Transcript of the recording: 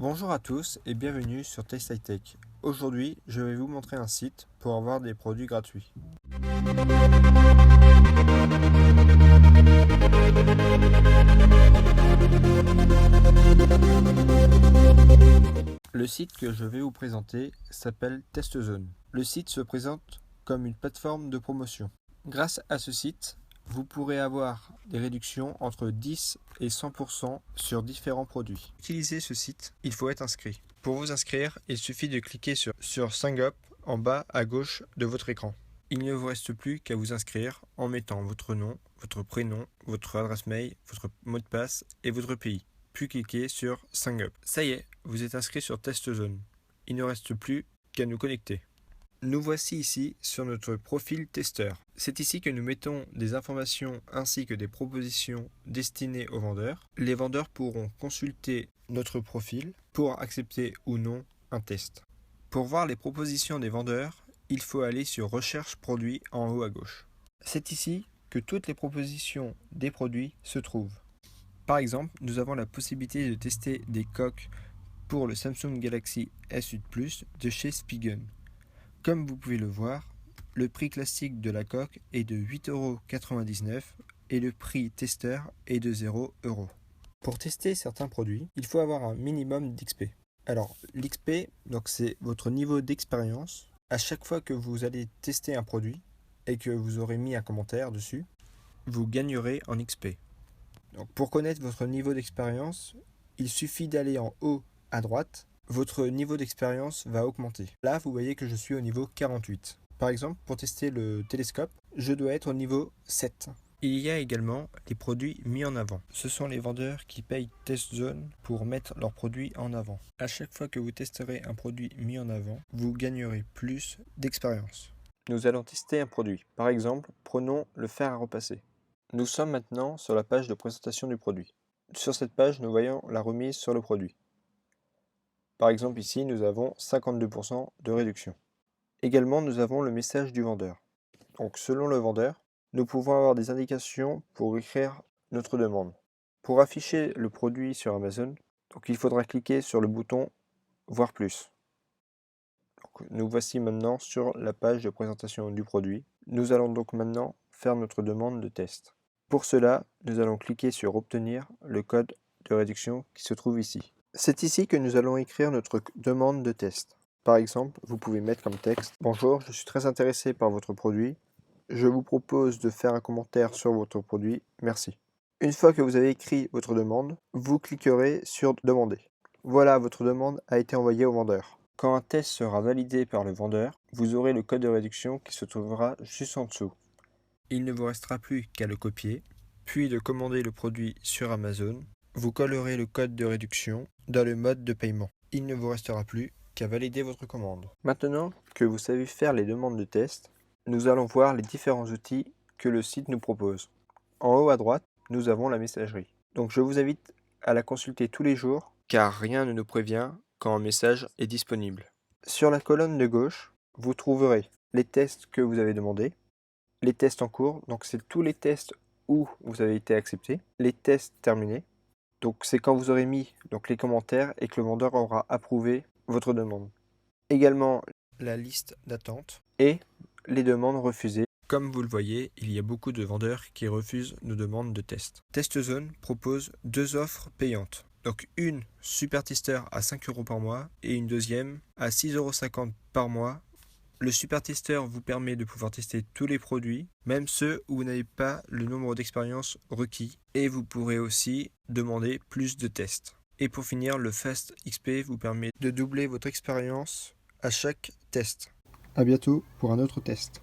Bonjour à tous et bienvenue sur Taste High Tech. Aujourd'hui, je vais vous montrer un site pour avoir des produits gratuits. Le site que je vais vous présenter s'appelle TestZone. Le site se présente comme une plateforme de promotion. Grâce à ce site, vous pourrez avoir des réductions entre 10 et 100% sur différents produits. Pour utiliser ce site, il faut être inscrit. Pour vous inscrire, il suffit de cliquer sur Sign Up en bas à gauche de votre écran. Il ne vous reste plus qu'à vous inscrire en mettant votre nom, votre prénom, votre adresse mail, votre mot de passe et votre pays. Puis cliquez sur Sign Up. Ça y est, vous êtes inscrit sur TestZone. Il ne reste plus qu'à nous connecter. Nous voici ici sur notre profil testeur. C'est ici que nous mettons des informations ainsi que des propositions destinées aux vendeurs. Les vendeurs pourront consulter notre profil pour accepter ou non un test. Pour voir les propositions des vendeurs, il faut aller sur Recherche produits en haut à gauche. C'est ici que toutes les propositions des produits se trouvent. Par exemple, nous avons la possibilité de tester des coques pour le Samsung Galaxy S8 Plus de chez Spigen. Comme vous pouvez le voir, le prix classique de la coque est de 8,99 € et le prix testeur est de 0 €. Pour tester certains produits, il faut avoir un minimum d'XP. Alors, l'XP, c'est votre niveau d'expérience. À chaque fois que vous allez tester un produit et que vous aurez mis un commentaire dessus, vous gagnerez en XP. Donc, pour connaître votre niveau d'expérience, il suffit d'aller en haut à droite. Votre niveau d'expérience va augmenter. Là, vous voyez que je suis au niveau 48. Par exemple, pour tester le télescope, je dois être au niveau 7. Il y a également les produits mis en avant. Ce sont les vendeurs qui payent TestZone pour mettre leurs produits en avant. À chaque fois que vous testerez un produit mis en avant, vous gagnerez plus d'expérience. Nous allons tester un produit. Par exemple, prenons le fer à repasser. Nous sommes maintenant sur la page de présentation du produit. Sur cette page, nous voyons la remise sur le produit. Par exemple, ici, nous avons 52% de réduction. Également, nous avons le message du vendeur. Donc, selon le vendeur, nous pouvons avoir des indications pour écrire notre demande. Pour afficher le produit sur Amazon, il faudra cliquer sur le bouton « Voir plus ». Nous voici maintenant sur la page de présentation du produit. Nous allons donc maintenant faire notre demande de test. Pour cela, nous allons cliquer sur « Obtenir » le code de réduction qui se trouve ici. C'est ici que nous allons écrire notre demande de test. Par exemple, vous pouvez mettre comme texte « Bonjour, je suis très intéressé par votre produit. Je vous propose de faire un commentaire sur votre produit. Merci. » Une fois que vous avez écrit votre demande, vous cliquerez sur « Demander ». Voilà, votre demande a été envoyée au vendeur. Quand un test sera validé par le vendeur, vous aurez le code de réduction qui se trouvera juste en dessous. Il ne vous restera plus qu'à le copier, puis de commander le produit sur Amazon. Vous collerez le code de réduction dans le mode de paiement. Il ne vous restera plus qu'à valider votre commande. Maintenant que vous savez faire les demandes de test, nous allons voir les différents outils que le site nous propose. En haut à droite, nous avons la messagerie. Donc je vous invite à la consulter tous les jours car rien ne nous prévient quand un message est disponible. Sur la colonne de gauche, vous trouverez les tests que vous avez demandés, les tests en cours, donc c'est tous les tests où vous avez été accepté, les tests terminés. Donc c'est quand vous aurez mis les commentaires et que le vendeur aura approuvé votre demande. Également la liste d'attente et les demandes refusées. Comme vous le voyez, il y a beaucoup de vendeurs qui refusent nos demandes de test. TestZone propose deux offres payantes. Donc une super testeur à 5 € par mois et une deuxième à 6,50 € par mois. Le super testeur vous permet de pouvoir tester tous les produits, même ceux où vous n'avez pas le nombre d'expériences requis. Et vous pourrez aussi demander plus de tests. Et pour finir, le Fast XP vous permet de doubler votre expérience à chaque test. À bientôt pour un autre test.